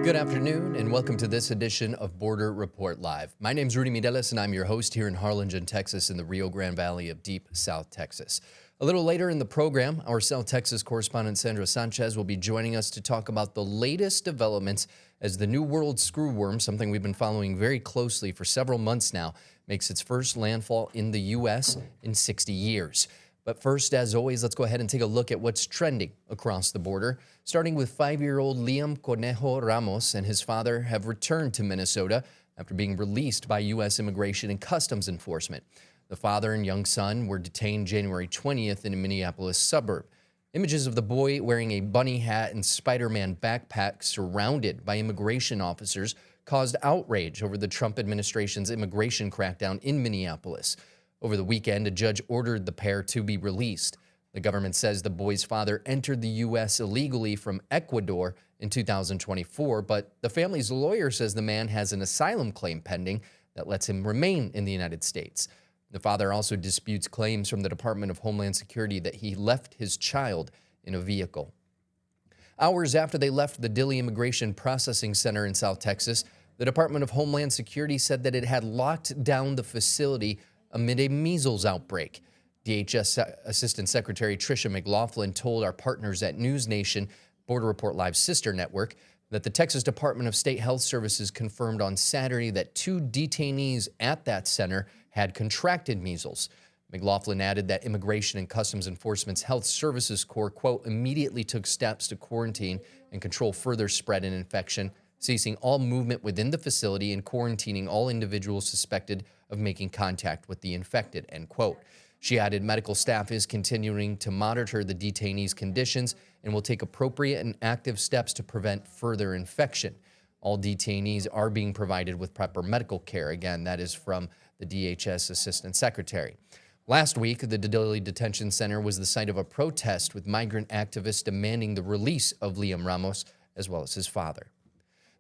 Good afternoon and welcome to this edition of Border Report Live. My name is Rudy Mideles and I'm your host here in Harlingen, Texas in the Rio Grande Valley of deep South Texas. A little later in the program, our South Texas correspondent Sandra Sanchez will be joining us to talk about the latest developments as the New World screwworm, something we've been following very closely for several months now, makes its first landfall in the U.S. in 60 years. But first, as always, let's go ahead and take a look at what's trending across the border. Starting with 5-year-old Liam Conejo Ramos and his father have returned to Minnesota after being released by U.S. Immigration and Customs Enforcement. The father and young son were detained January 20th in a Minneapolis suburb. Images of the boy wearing a bunny hat and Spider-Man backpack surrounded by immigration officers caused outrage over the Trump administration's immigration crackdown in Minneapolis. Over the weekend, a judge ordered the pair to be released. The government says the boy's father entered the U.S. illegally from Ecuador in 2024, but the family's lawyer says the man has an asylum claim pending that lets him remain in the United States. The father also disputes claims from the Department of Homeland Security that he left his child in a vehicle. Hours after they left the Dilley Immigration Processing Center in South Texas, the Department of Homeland Security said that it had locked down the facility amid a measles outbreak. DHS Assistant Secretary Tricia McLaughlin told our partners at News Nation, Border Report Live's sister network, that the Texas Department of State Health Services confirmed on Saturday that 2 detainees at that center had contracted measles. McLaughlin added that Immigration and Customs Enforcement's Health Services Corps, quote, immediately took steps to quarantine and control further spread and infection, ceasing all movement within the facility and quarantining all individuals suspected of making contact with the infected, end quote. She added medical staff is continuing to monitor the detainees' conditions and will take appropriate and active steps to prevent further infection. All detainees are being provided with proper medical care. Again, that is from the DHS Assistant Secretary. Last week, the Dilley Detention Center was the site of a protest with migrant activists demanding the release of Liam Ramos as well as his father.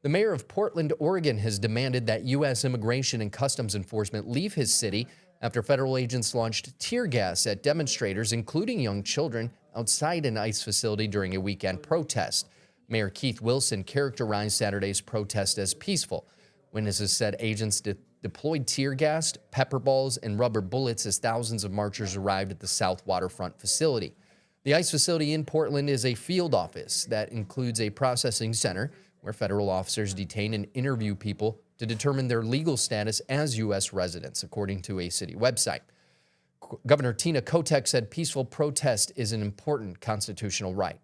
The mayor of Portland, Oregon, has demanded that U.S. Immigration and Customs Enforcement leave his city after federal agents launched tear gas at demonstrators, including young children, outside an ICE facility during a weekend protest. Mayor Keith Wilson characterized Saturday's protest as peaceful. Witnesses said agents deployed tear gas, pepper balls, and rubber bullets as thousands of marchers arrived at the South Waterfront facility. The ICE facility in Portland is a field office that includes a processing center where federal officers detain and interview people to determine their legal status as U.S. residents, according to a city website. Governor Tina Kotek said peaceful protest is an important constitutional right.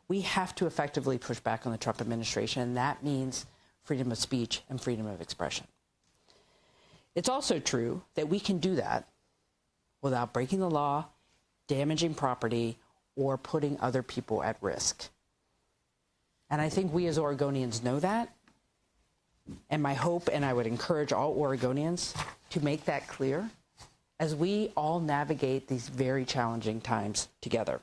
We have to effectively push back on the Trump administration, and that means freedom of speech and freedom of expression. It's also true that we can do that without breaking the law, damaging property, or putting other people at risk. And I think we as Oregonians know that. And my hope, and I would encourage all Oregonians to make that clear as we all navigate these very challenging times together.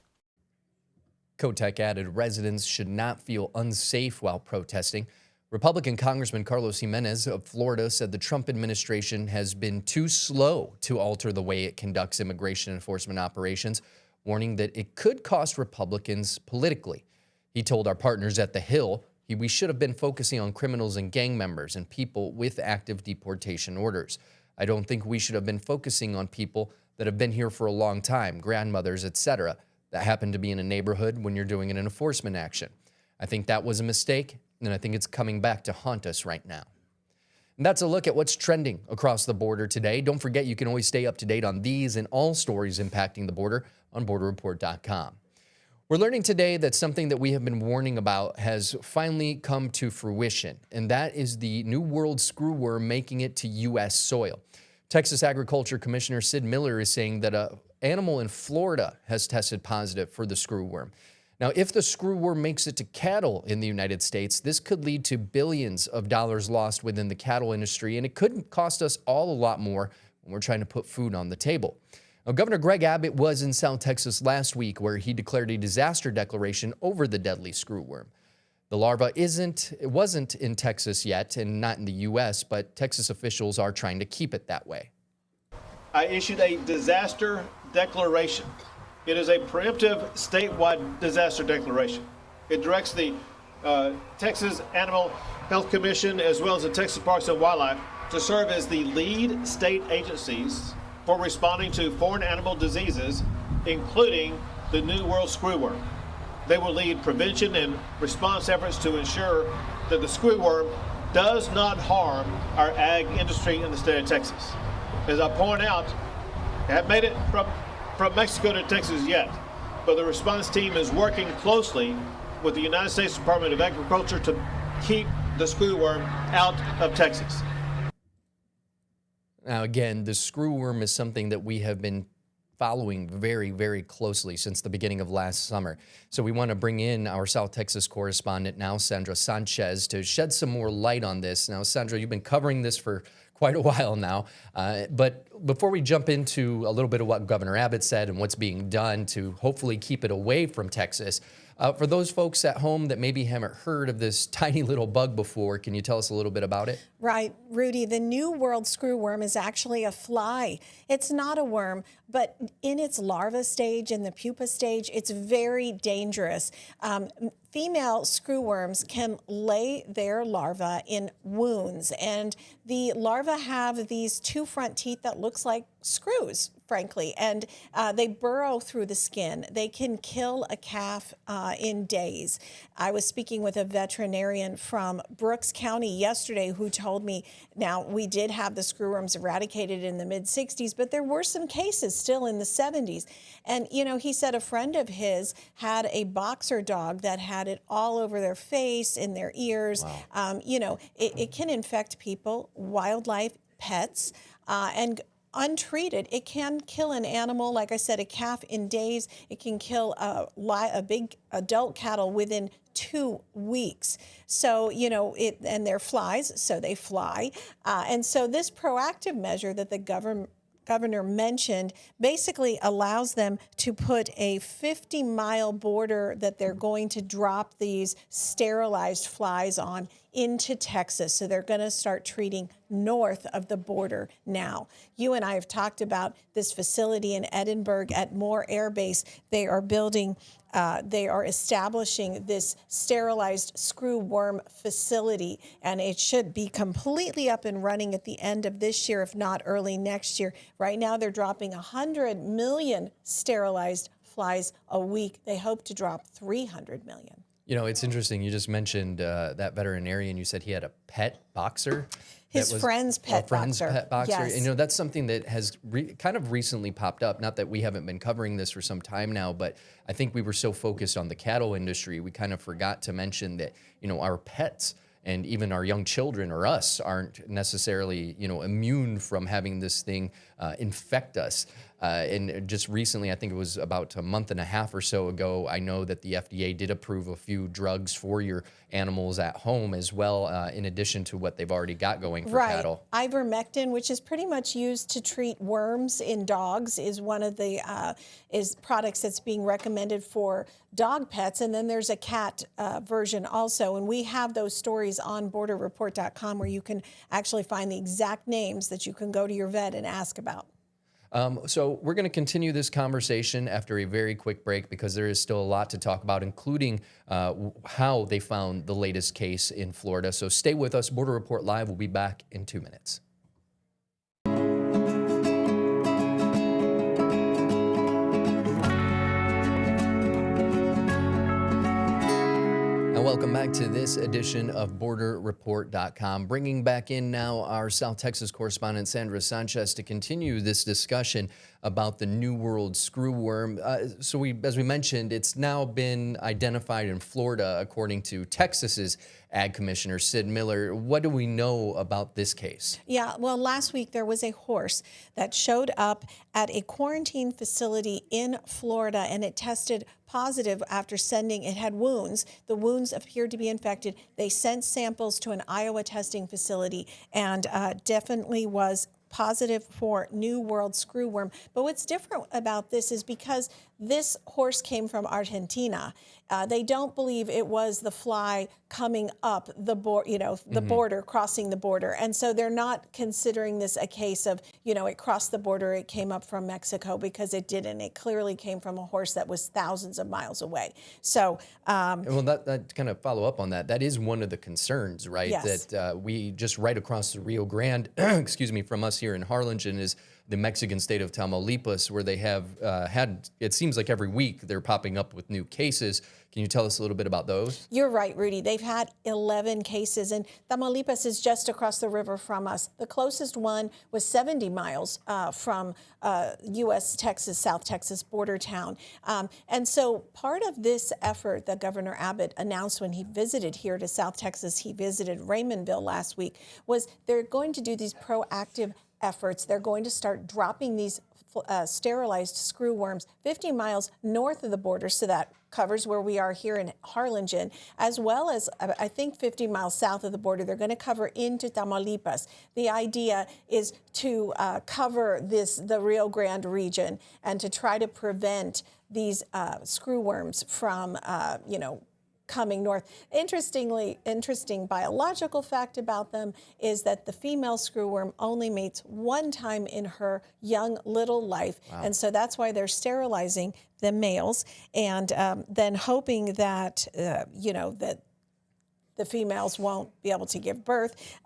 Kotek added residents should not feel unsafe while protesting. Republican Congressman Carlos Jimenez of Florida said the Trump administration has been too slow to alter the way it conducts immigration enforcement operations, warning that it could cost Republicans politically. He told our partners at The Hill we should have been focusing on criminals and gang members and people with active deportation orders. I don't think we should have been focusing on people that have been here for a long time, grandmothers, etc., that happen to be in a neighborhood when you're doing an enforcement action. I think that was a mistake, and I think it's coming back to haunt us right now. And that's a look at what's trending across the border today. Don't forget you can always stay up to date on these and all stories impacting the border on borderreport.com. We're learning today that something that we have been warning about has finally come to fruition, and that is the New World screwworm making it to U.S. soil. Texas Agriculture Commissioner Sid Miller is saying that an animal in Florida has tested positive for the screwworm. Now, if the screwworm makes it to cattle in the United States, this could lead to billions of dollars lost within the cattle industry, and it could cost us all a lot more when we're trying to put food on the table. Now, Governor Greg Abbott was in South Texas last week where he declared a disaster declaration over the deadly screwworm. The larva wasn't in Texas yet and not in the U.S., but Texas officials are trying to keep it that way. I issued a disaster declaration. It is a preemptive statewide disaster declaration. It directs the Texas Animal Health Commission, as well as the Texas Parks and Wildlife, to serve as the lead state agencies for responding to foreign animal diseases, including the New World screwworm. They will lead prevention and response efforts to ensure that the screwworm does not harm our ag industry in the state of Texas. As I point out, I haven't made it from Mexico to Texas yet, but the response team is working closely with the United States Department of Agriculture to keep the screwworm out of Texas. Now, again, the screwworm is something that we have been following very, very closely since the beginning of last summer. So we want to bring in our South Texas correspondent now, Sandra Sanchez, to shed some more light on this. Now, Sandra, you've been covering this for quite a while now, but before we jump into a little bit of what Governor Abbott said and what's being done to hopefully keep it away from Texas, for those folks at home that maybe haven't heard of this tiny little bug before, can you tell us a little bit about it? Right, Rudy, the New World screwworm is actually a fly. It's not a worm, but in its larva stage, in the pupa stage, it's very dangerous. Female screwworms can lay their larvae in wounds, and the larvae have these two front teeth that looks like screws, frankly, and they burrow through the skin. They can kill a calf in days. I was speaking with a veterinarian from Brooks County yesterday who told me, now we did have the screwworms eradicated in the mid-60s, but there were some cases still in the 70s. And, you know, he said a friend of his had a boxer dog that had it all over their face, in their ears. Wow. You know, it can infect people, wildlife, pets, and untreated, it can kill an animal, like I said, a calf in days. It can kill a big adult cattle within 2 weeks. So, you know, and they're flies, so they fly. And so this proactive measure that the governor mentioned basically allows them to put a 50-mile border that they're going to drop these sterilized flies on into Texas. So they're going to start treating north of the border now. You and I have talked about this facility in Edinburgh at Moore Air Base. They are building, they are establishing this sterilized screwworm facility, and it should be completely up and running at the end of this year, if not early next year. Right now, they're dropping 100 million sterilized flies a week. They hope to drop 300 million. You know, it's interesting. You just mentioned that veterinarian. You said he had a pet boxer. His friend's pet boxer. Pet boxer. Yes. And, you know, that's something that has kind of recently popped up. Not that we haven't been covering this for some time now, but I think we were so focused on the cattle industry, we kind of forgot to mention that, you know, our pets and even our young children or us aren't necessarily, you know, immune from having this thing infect us. And just recently, I think it was about a month and a half or so ago, I know that the FDA did approve a few drugs for your animals at home as well, in addition to what they've already got going for cattle. Ivermectin, which is pretty much used to treat worms in dogs, is one of the products that's being recommended for dog pets. And then there's a cat version also. And we have those stories on borderreport.com where you can actually find the exact names that you can go to your vet and ask about. So we're going to continue this conversation after a very quick break because there is still a lot to talk about, including how they found the latest case in Florida. So stay with us. Border Report Live will be back in 2 minutes. Welcome back to this edition of BorderReport.com. Bringing back in now our South Texas correspondent, Sandra Sanchez, to continue this discussion about the New World screwworm. As we mentioned, it's now been identified in Florida, according to Texas's Ag Commissioner Sid Miller. What do we know about this case? Yeah, well, last week there was a horse that showed up at a quarantine facility in Florida, and it tested positive after it had wounds. The wounds appeared to be infected. They sent samples to an Iowa testing facility and definitely was positive for New World screwworm. But what's different about this is because this horse came from Argentina, they don't believe it was the fly coming up the border, crossing the border. And so they're not considering this a case of, it crossed the border, it came up from Mexico, because it didn't. It clearly came from a horse that was thousands of miles away. So, well, that kind of follow up on that. That is one of the concerns, right? Yes. That we just right across the Rio Grande, excuse me, from us here in Harlingen is the Mexican state of Tamaulipas, where they have had, it seems like every week they're popping up with new cases. Can you tell us a little bit about those? You're right, Rudy. They've had 11 cases, and Tamaulipas is just across the river from us. The closest one was 70 miles from U.S.-Texas, South Texas border town. And so part of this effort that Governor Abbott announced when he visited here to South Texas, he visited Raymondville last week, was they're going to do these proactive efforts. They're going to start dropping these sterilized screwworms 50 miles north of the border, so that covers where we are here in Harlingen, as well as I think 50 miles south of the border. They're going to cover into Tamaulipas. The idea is to cover the Rio Grande region and to try to prevent these screwworms from, coming north. Interesting biological fact about them is that the female screwworm only mates one time in her young little life. Wow. And so that's why they're sterilizing the males, and then hoping that, that the females won't be able to give birth.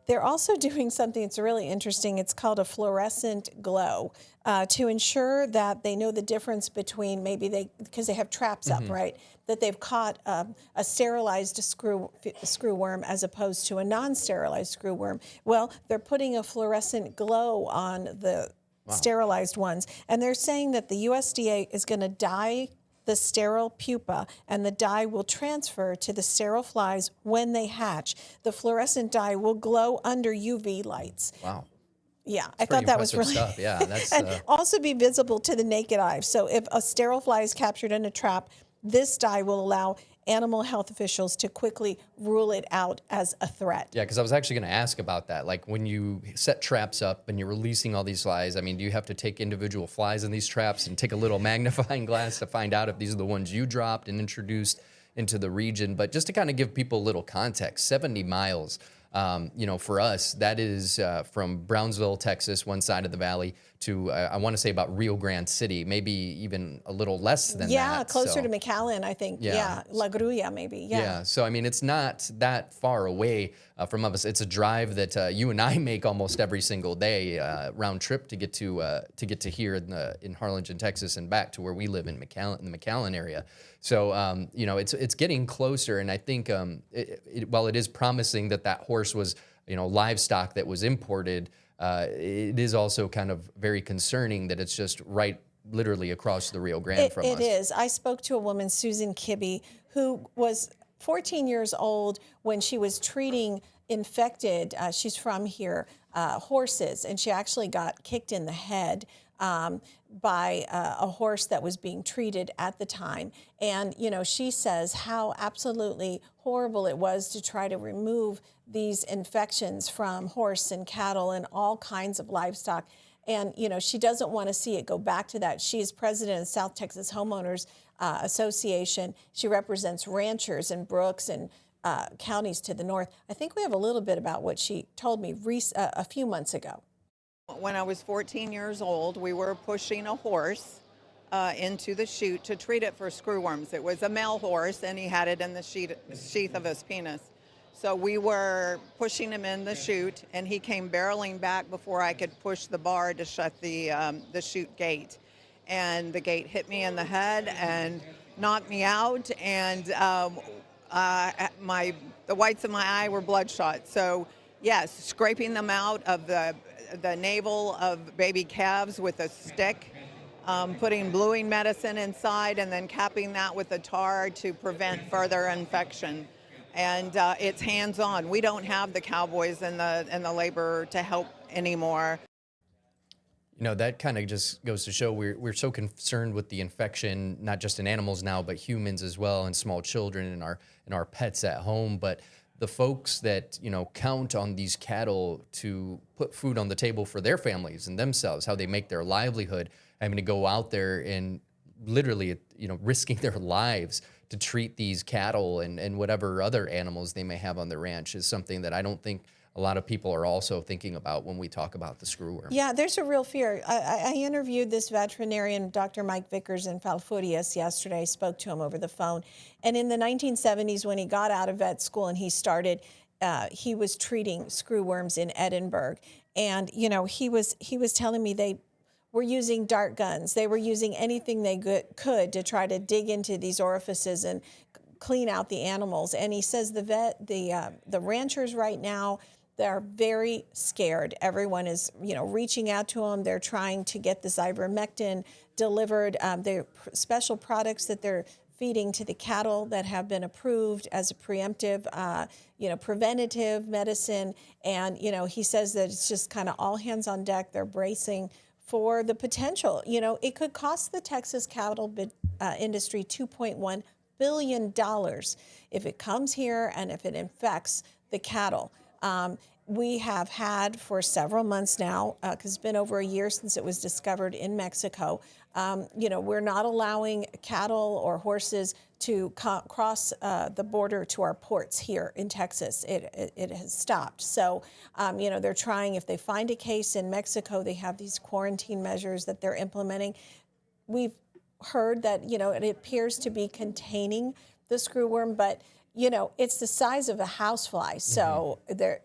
They're also doing something that's really interesting. It's called a fluorescent glow to ensure that they know the difference between because they have traps up, right? That they've caught a sterilized screwworm as opposed to a non-sterilized screwworm. Well, they're putting a fluorescent glow on the sterilized ones. And they're saying that the USDA is going to dye the sterile pupa, and the dye will transfer to the sterile flies when they hatch. The fluorescent dye will glow under UV lights. Wow. Yeah, I thought that was really stuff. Yeah, that's and also be visible to the naked eye. So if a sterile fly is captured in a trap, this dye will allow animal health officials to quickly rule it out as a threat. Yeah, because I was actually going to ask about that. Like when you set traps up and you're releasing all these flies, I mean, do you have to take individual flies in these traps and take a little magnifying glass to find out if these are the ones you dropped and introduced into the region? But just to kind of give people a little context, 70 miles. For us, that is from Brownsville, Texas, one side of the valley, to I want to say about Rio Grande City, maybe even a little less than that. Yeah, closer to McAllen, I think. Yeah, La Grulla, maybe. Yeah. So I mean, it's not that far away from us. It's a drive that you and I make almost every single day, round trip to get to here in Harlingen, Texas, and back to where we live in the McAllen area. So it's getting closer, and I think while it is promising that horse was livestock that was imported, it is also kind of very concerning that it's just right literally across the Rio Grande from us. It is. I spoke to a woman, Susan Kibbe, who was 14 years old when she was treating infected, she's from here, horses, and she actually got kicked in the head by a horse that was being treated at the time. And, she says how absolutely horrible it was to try to remove these infections from horse and cattle and all kinds of livestock. And, she doesn't want to see it go back to that. She is president of South Texas Homeowners Association. She represents ranchers in Brooks and counties to the north. I think we have a little bit about what she told me a few months ago. When I was 14 years old, we were pushing a horse into the chute to treat it for screwworms. It was a male horse, and he had it in the sheath of his penis. So we were pushing him in the chute, and he came barreling back before I could push the bar to shut the chute gate. And the gate hit me in the head and knocked me out, and the whites of my eye were bloodshot. So yes, scraping them out of the navel of baby calves with a stick, putting bluing medicine inside, and then capping that with a tar to prevent further infection. And it's hands-on. We don't have the cowboys and the labor to help anymore. That kind of just goes to show we're so concerned with the infection, not just in animals now, but humans as well, and small children and our pets at home. But the folks that, count on these cattle to put food on the table for their families and themselves, how they make their livelihood, having to go out there and literally, risking their lives to treat these cattle and whatever other animals they may have on the ranch is something that I don't think a lot of people are also thinking about when we talk about the screwworm. Yeah, there's a real fear. I interviewed this veterinarian, Dr. Mike Vickers in Falfurrias yesterday. I spoke to him over the phone. And in the 1970s, when he got out of vet school and he started, he was treating screwworms in Edinburgh. And, he was telling me they were using dart guns. They were using anything they could to try to dig into these orifices and clean out the animals. And he says the ranchers right now, they're very scared. Everyone is, reaching out to them. They're trying to get this ivermectin delivered. They're special products that they're feeding to the cattle that have been approved as a preemptive, preventative medicine. And, he says that it's just kind of all hands on deck. They're bracing for the potential. It could cost the Texas cattle industry $2.1 billion if it comes here and if it infects the cattle. We have had for several months now, because it's been over a year since it was discovered in Mexico, we're not allowing cattle or horses to cross the border to our ports here in Texas. It has stopped. So, they're trying, if they find a case in Mexico, they have these quarantine measures that they're implementing. We've heard that, it appears to be containing the screwworm, but it's the size of a housefly, so they're,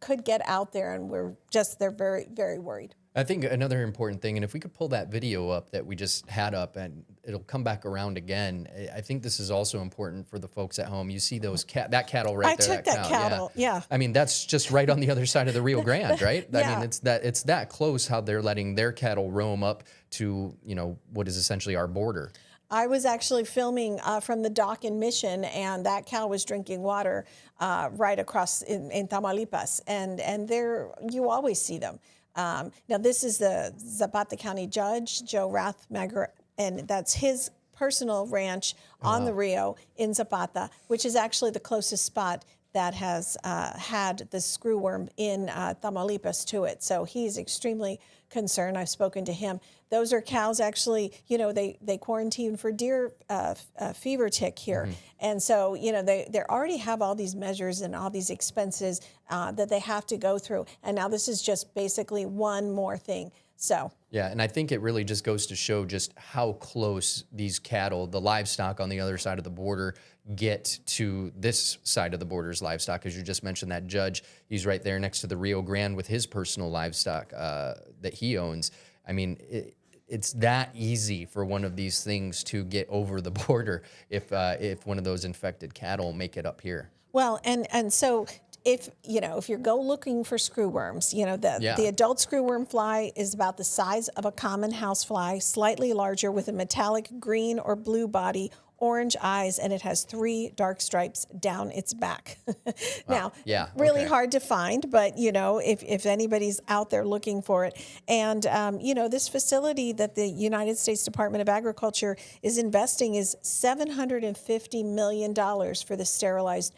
could get out there, and they're very, very worried. I think another important thing, and if we could pull that video up that we just had up, and it'll come back around again. I think this is also important for the folks at home. You see those that cattle right there. I took that cattle, yeah. I mean, that's just right on the other side of the Rio Grande, right? Yeah. I mean, it's that close how they're letting their cattle roam up to, what is essentially our border. I was actually filming from the dock in Mission, and that cow was drinking water right across in Tamaulipas, and there you always see them. Now this is the Zapata County judge, Joe Rathmager, and that's his personal ranch on the Rio in Zapata, which is actually the closest spot that has had the screwworm in Tamaulipas to it. So he's extremely concerned. I've spoken to him. Those are cows actually, they quarantine for deer fever tick here. And so, they already have all these measures and all these expenses that they have to go through. And now this is just basically one more thing. So. Yeah, and I think it really just goes to show just how close these cattle, the livestock on the other side of the border, get to this side of the border's livestock. As you just mentioned, that judge, he's right there next to the Rio Grande with his personal livestock that he owns. I mean, it's that easy for one of these things to get over the border if one of those infected cattle make it up here. Well, and so if you go looking for screwworms, the adult screwworm fly is about the size of a common housefly, slightly larger, with a metallic green or blue body, orange eyes, and it has 3 dark stripes down its back. Now, really hard to find, but if anybody's out there looking for it, and this facility that the United States Department of Agriculture is investing is $750 million for the sterilized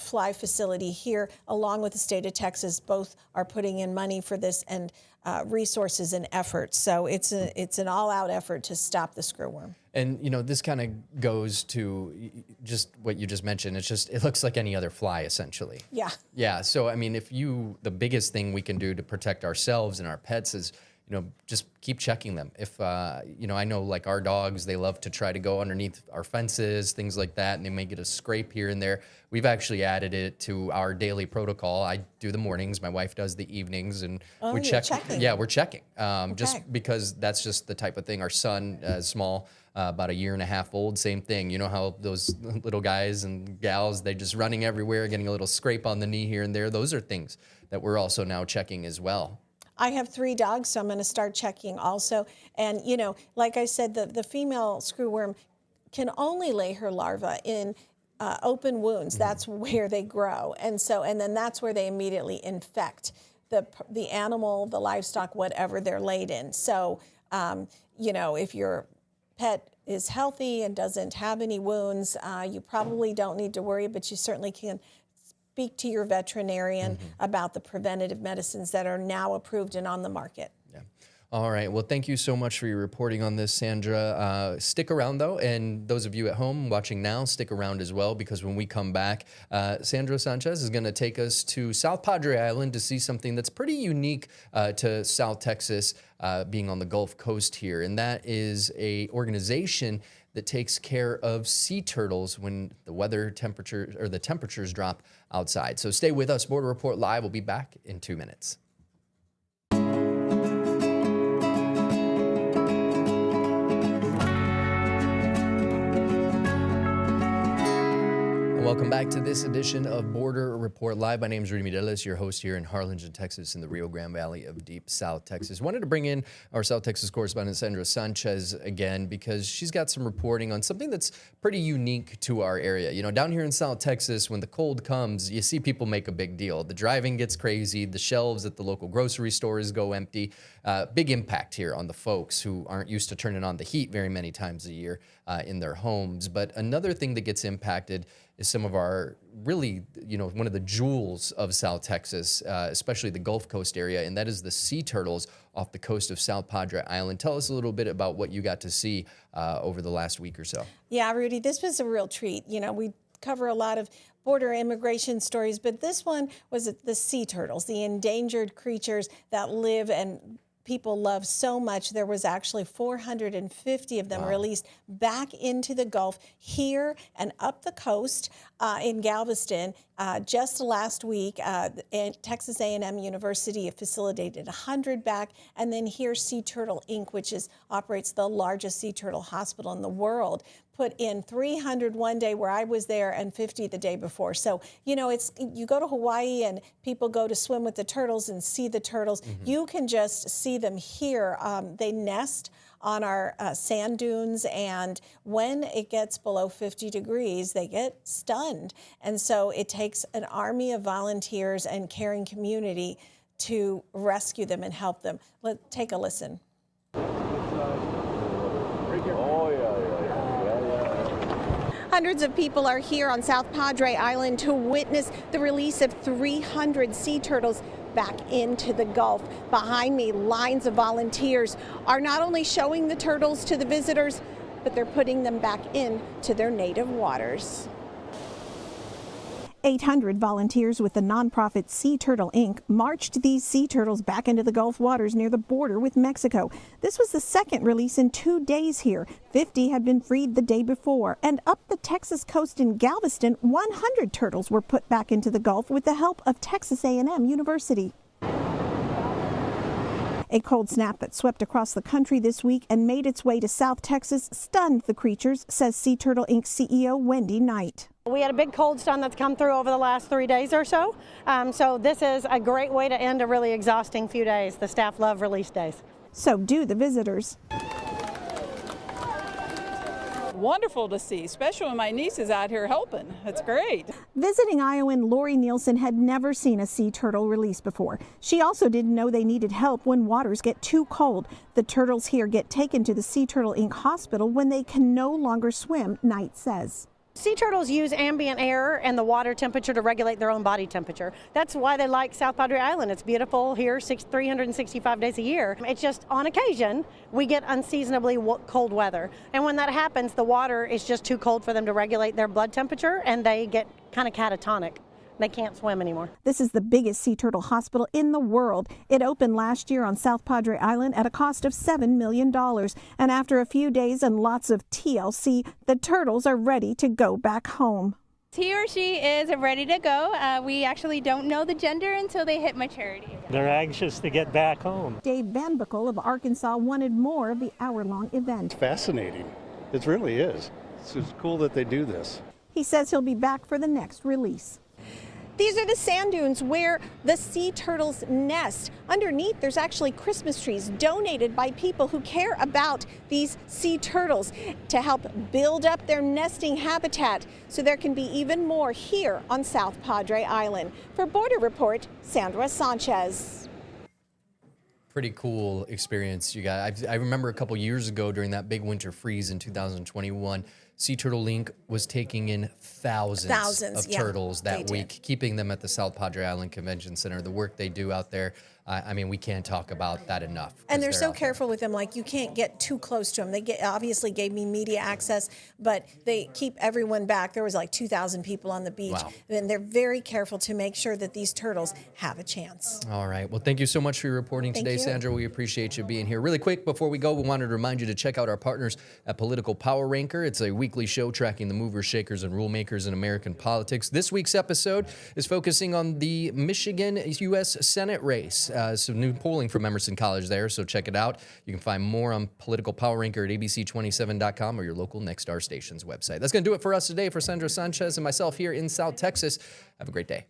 fly facility here, along with the state of Texas. Both are putting in money for this and resources and efforts. So it's an all-out effort to stop the screwworm. And this kind of goes to just what you just mentioned. It looks like any other fly, essentially. Yeah. Yeah. So I mean, the biggest thing we can do to protect ourselves and our pets is, just keep checking them. If, I know like our dogs, they love to try to go underneath our fences, things like that, and they may get a scrape here and there. We've actually added it to our daily protocol. I do the mornings, my wife does the evenings, and we check. Checking. Yeah, we're checking. Just because that's just the type of thing. Our son, small, about 1.5 years old, same thing. You know how those little guys and gals, they're just running everywhere, getting a little scrape on the knee here and there. Those are things that we're also now checking as well. I have 3 dogs, so I'm going to start checking also. And, like I said, the female screwworm can only lay her larva in open wounds. That's where they grow. And then that's where they immediately infect the animal, the livestock, whatever they're laid in. So, if your pet is healthy and doesn't have any wounds, you probably don't need to worry, but you certainly can speak to your veterinarian about the preventative medicines that are now approved and on the market. Yeah. All right. Well, thank you so much for your reporting on this, Sandra. Stick around, though, and those of you at home watching now, stick around as well, because when we come back, Sandra Sanchez is going to take us to South Padre Island to see something that's pretty unique to South Texas, being on the Gulf Coast here, and that is a organization that takes care of sea turtles when the temperatures drop outside. So stay with us. Border Report Live will be back in 2 minutes. Welcome back to this edition of Border Report Live. My name is Rudy Mideles, your host here in Harlingen, Texas, in the Rio Grande Valley of deep South Texas. Wanted to bring in our South Texas correspondent, Sandra Sanchez, again, because she's got some reporting on something that's pretty unique to our area. You know, down here in South Texas, when the cold comes, you see people make a big deal. The driving gets crazy. The shelves at the local grocery stores go empty. Big impact here on the folks who aren't used to turning on the heat very many times a year in their homes. But another thing that gets impacted is some of our really, one of the jewels of South Texas, especially the Gulf Coast area, and that is the sea turtles off the coast of South Padre Island. Tell us a little bit about what you got to see over the last week or so. Yeah, Rudy, this was a real treat. We cover a lot of border immigration stories, but this one was the sea turtles, the endangered creatures that live and people love so much. There was actually 450 of them released back into the Gulf here and up the coast in Galveston. Just last week, Texas A&M University facilitated 100 back, and then here Sea Turtle Inc., which operates the largest sea turtle hospital in the world, put in 300 one day where I was there and 50 the day before. So, you go to Hawaii and people go to swim with the turtles and see the turtles. You can just see them here. They nest on our sand dunes, and when it gets below 50 degrees, they get stunned. And so it takes an army of volunteers and caring community to rescue them and help them. Let's take a listen. Hundreds of people are here on South Padre Island to witness the release of 300 sea turtles back into the Gulf. Behind me, lines of volunteers are not only showing the turtles to the visitors, but they're putting them back into their native waters. 800 volunteers with the nonprofit Sea Turtle Inc. marched these sea turtles back into the Gulf waters near the border with Mexico. This was the second release in 2 days here. 50 had been freed the day before. And up the Texas coast in Galveston, 100 turtles were put back into the Gulf with the help of Texas A&M University. A cold snap that swept across the country this week and made its way to South Texas stunned the creatures, says Sea Turtle Inc. CEO Wendy Knight. We had a big cold storm that's come through over the last 3 days or so. So this is a great way to end a really exhausting few days. The staff love release days. So do the visitors. Wonderful to see, especially when my niece is out here helping. It's great. Visiting Iowan Lori Nielsen had never seen a sea turtle release before. She also didn't know they needed help when waters get too cold. The turtles here get taken to the Sea Turtle Inc. hospital when they can no longer swim, Knight says. Sea turtles use ambient air and the water temperature to regulate their own body temperature. That's why they like South Padre Island. It's beautiful here 365 days a year. It's just on occasion we get unseasonably cold weather. And when that happens, the water is just too cold for them to regulate their blood temperature and they get kind of catatonic. They can't swim anymore. This is the biggest sea turtle hospital in the world. It opened last year on South Padre Island at a cost of $7 million. And after a few days and lots of TLC, the turtles are ready to go back home. He or she is ready to go. We actually don't know the gender until they hit maturity. They're anxious to get back home. Dave Van Buckle of Arkansas wanted more of the hour-long event. It's fascinating. It really is. It's cool that they do this. He says he'll be back for the next release. These are the sand dunes where the sea turtles nest. Underneath, there's actually Christmas trees donated by people who care about these sea turtles to help build up their nesting habitat so there can be even more here on South Padre Island. For Border Report, Sandra Sanchez. pretty cool experience you got. I remember a couple years ago during that big winter freeze in 2021, Sea Turtle Link was taking in thousands of turtles that week, keeping them at the South Padre Island Convention Center. The work they do out there, I mean, we can't talk about that enough. And they're so careful with them, like you can't get too close to them. They obviously gave me media access, but they keep everyone back. There was like 2,000 people on the beach. Wow. And they're very careful to make sure that these turtles have a chance. All right. Well, thank you so much for your reporting today, Sandra. We appreciate you being here. Really quick, before we go, we wanted to remind you to check out our partners at Political Power Ranker. It's a weekly show tracking the movers, shakers, and rule makers in American politics. This week's episode is focusing on the Michigan U.S. Senate race. Some new polling from Emerson College there, so check it out. You can find more on Political Power Ranker at abc27.com or your local Nexstar station's website. That's going to do it for us today. For Sandra Sanchez and myself here in South Texas, have a great day.